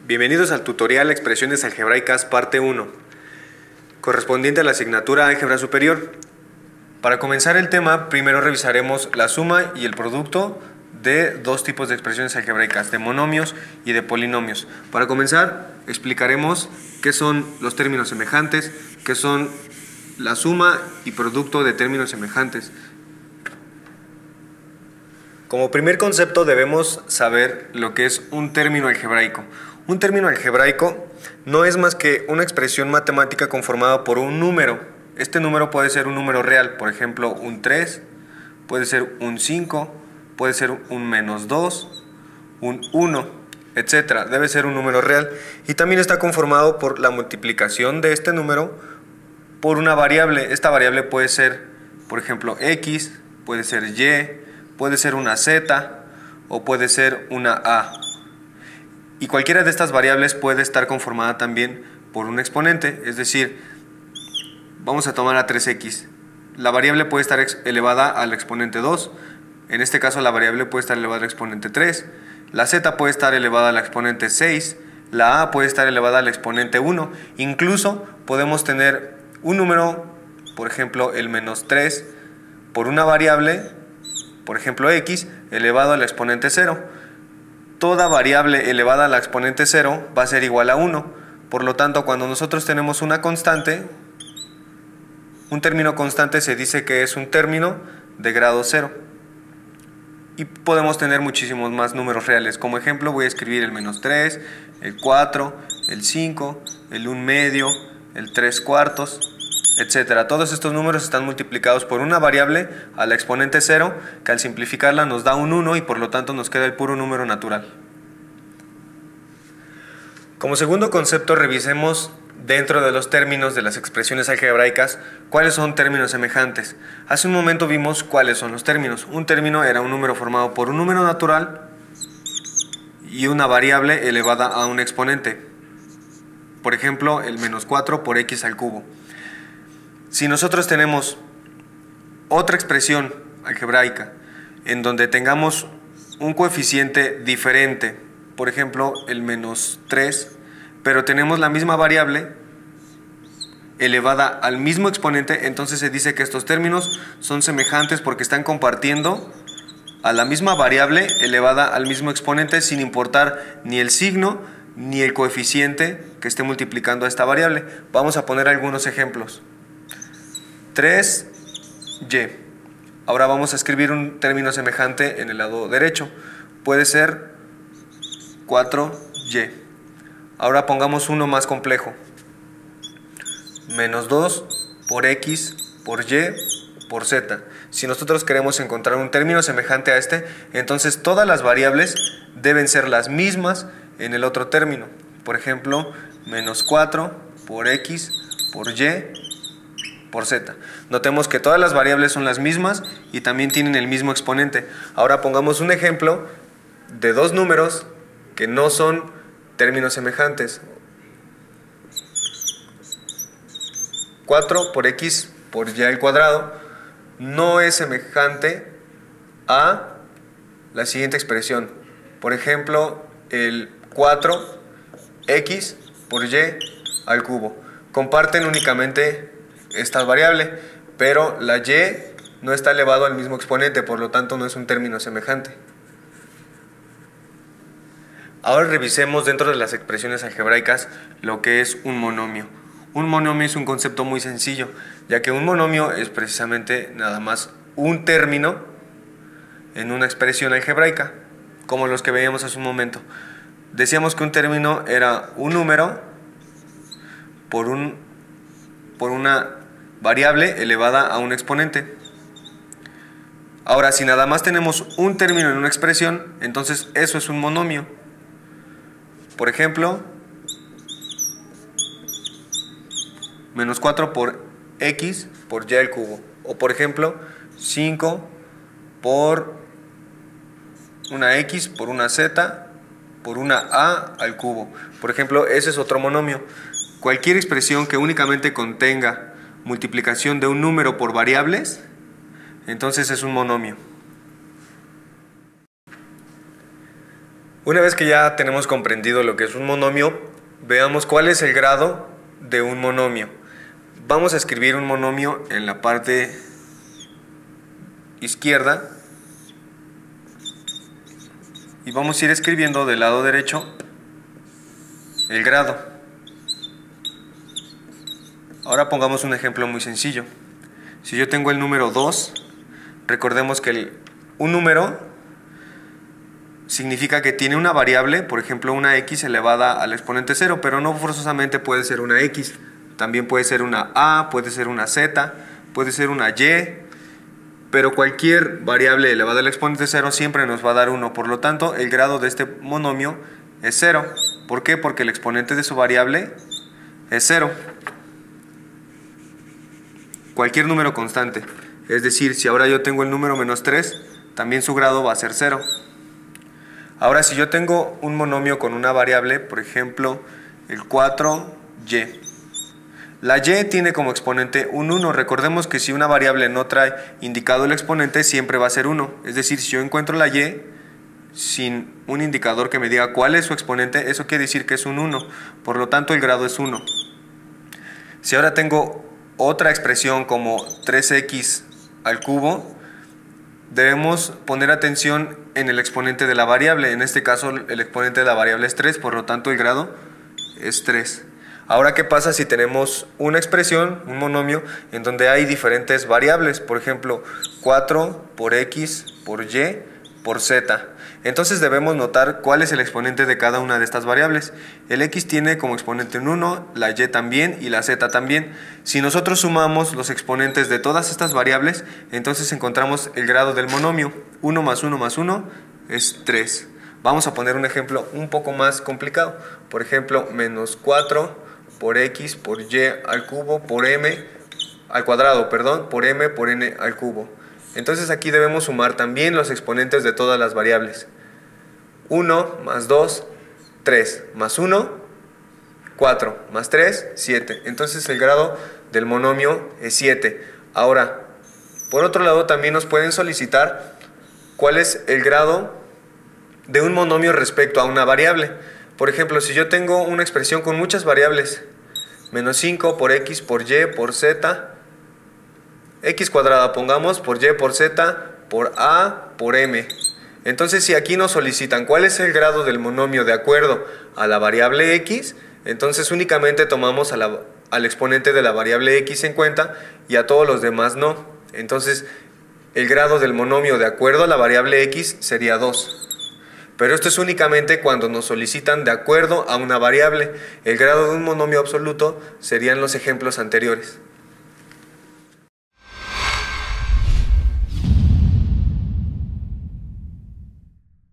Bienvenidos al tutorial Expresiones algebraicas parte 1, correspondiente a la asignatura Álgebra Superior. Para comenzar el tema, primero revisaremos la suma y el producto de dos tipos de expresiones algebraicas, de monomios y de polinomios. Para comenzar, explicaremos qué son los términos semejantes, qué son la suma y producto de términos semejantes. Como primer concepto debemos saber lo que es un término algebraico. Un término algebraico no es más que una expresión matemática conformada por un número. Este número puede ser un número real, por ejemplo un 3, puede ser un 5, puede ser un -2, un 1, etc. Debe ser un número real y también está conformado por la multiplicación de este número por una variable. Esta variable puede ser, por ejemplo, x, puede ser y, puede ser una z o puede ser una a. Y cualquiera de estas variables puede estar conformada también por un exponente, es decir, vamos a tomar a 3x. La variable puede estar elevada al exponente 2, en este caso la variable puede estar elevada al exponente 3, la z puede estar elevada al exponente 6, la a puede estar elevada al exponente 1, incluso podemos tener un número, por ejemplo el -3, por una variable, por ejemplo x, elevado al exponente 0. Toda variable elevada al exponente 0 va a ser igual a 1. Por lo tanto, cuando nosotros tenemos una constante, un término constante se dice que es un término de grado 0. Y podemos tener muchísimos más números reales. Como ejemplo voy a escribir el -3, el 4, el 5, el 1/2, el 3/4, etc. Todos estos números están multiplicados por una variable a la exponente 0, que al simplificarla nos da un 1 y por lo tanto nos queda el puro número natural. Como segundo concepto, revisemos dentro de los términos de las expresiones algebraicas cuáles son términos semejantes. Hace un momento vimos cuáles son los términos. Un término era un número formado por un número natural y una variable elevada a un exponente. Por ejemplo, el -4 por x al cubo. Si nosotros tenemos otra expresión algebraica en donde tengamos un coeficiente diferente, por ejemplo el -3, pero tenemos la misma variable elevada al mismo exponente, entonces se dice que estos términos son semejantes porque están compartiendo a la misma variable elevada al mismo exponente sin importar ni el signo ni el coeficiente que esté multiplicando a esta variable. Vamos a poner algunos ejemplos. 3y. Ahora vamos a escribir un término semejante en el lado derecho. Puede ser 4y. Ahora pongamos uno más complejo. -2 por x por y por z. Si nosotros queremos encontrar un término semejante a este, entonces todas las variables deben ser las mismas en el otro término. Por ejemplo, -4 por x por y por z. Notemos que todas las variables son las mismas y también tienen el mismo exponente. Ahora pongamos un ejemplo de dos números que no son términos semejantes. 4 por x por y al cuadrado no es semejante a la siguiente expresión. Por ejemplo, el 4x por y al cubo. Comparten únicamente esta variable, pero la y no está elevado al mismo exponente, por lo tanto no es un término semejante. Ahora revisemos dentro de las expresiones algebraicas lo que es un monomio. Un monomio es un concepto muy sencillo, ya que un monomio es precisamente nada más un término en una expresión algebraica, como los que veíamos hace un momento. Decíamos que un término era un número por una variable elevada a un exponente. Ahora, si nada más tenemos un término en una expresión, entonces eso es un monomio. Por ejemplo, -4 por x por y al cubo. O por ejemplo, 5 por una x por una z por una a al cubo. Por ejemplo, ese es otro monomio. Cualquier expresión que únicamente contenga multiplicación de un número por variables, entonces es un monomio. Una vez que ya tenemos comprendido lo que es un monomio, veamos cuál es el grado de un monomio. Vamos a escribir un monomio en la parte izquierda y vamos a ir escribiendo del lado derecho el grado. Ahora pongamos un ejemplo muy sencillo. Si yo tengo el número 2, recordemos que un número significa que tiene una variable, por ejemplo una x elevada al exponente 0, pero no forzosamente puede ser una x. También puede ser una a, puede ser una z, puede ser una y, pero cualquier variable elevada al exponente 0 siempre nos va a dar 1. Por lo tanto, el grado de este monomio es 0. ¿Por qué? Porque el exponente de su variable es 0. Cualquier número constante. Es decir, si ahora yo tengo el número menos 3, también su grado va a ser 0. Ahora, si yo tengo un monomio con una variable, por ejemplo, el 4y. La y tiene como exponente un 1. Recordemos que si una variable no trae indicado el exponente, siempre va a ser 1. Es decir, si yo encuentro la y sin un indicador que me diga cuál es su exponente, eso quiere decir que es un 1. Por lo tanto, el grado es 1. Si ahora tengo otra expresión como 3x al cubo, debemos poner atención en el exponente de la variable. En este caso el exponente de la variable es 3, por lo tanto el grado es 3. Ahora, ¿qué pasa si tenemos una expresión, un monomio, en donde hay diferentes variables? Por ejemplo, 4 por x por y por z. Entonces debemos notar cuál es el exponente de cada una de estas variables. El x tiene como exponente un 1, la y también y la z también. Si nosotros sumamos los exponentes de todas estas variables, entonces encontramos el grado del monomio. 1 más 1 más 1 es 3. Vamos a poner un ejemplo un poco más complicado. Por ejemplo, menos 4 por x por y al cubo por m al cuadrado, por m por n al cubo. Entonces aquí debemos sumar también los exponentes de todas las variables. 1 más 2, 3, más 1, 4, más 3, 7. Entonces el grado del monomio es 7. Ahora, por otro lado, también nos pueden solicitar cuál es el grado de un monomio respecto a una variable. Por ejemplo, si yo tengo una expresión con muchas variables, menos 5 por x por y por z, x cuadrada pongamos, por y por z, por a, por m. Entonces, si aquí nos solicitan cuál es el grado del monomio de acuerdo a la variable x, entonces únicamente tomamos al exponente de la variable x en cuenta y a todos los demás no. Entonces, el grado del monomio de acuerdo a la variable x sería 2. Pero esto es únicamente cuando nos solicitan de acuerdo a una variable. El grado de un monomio absoluto serían los ejemplos anteriores.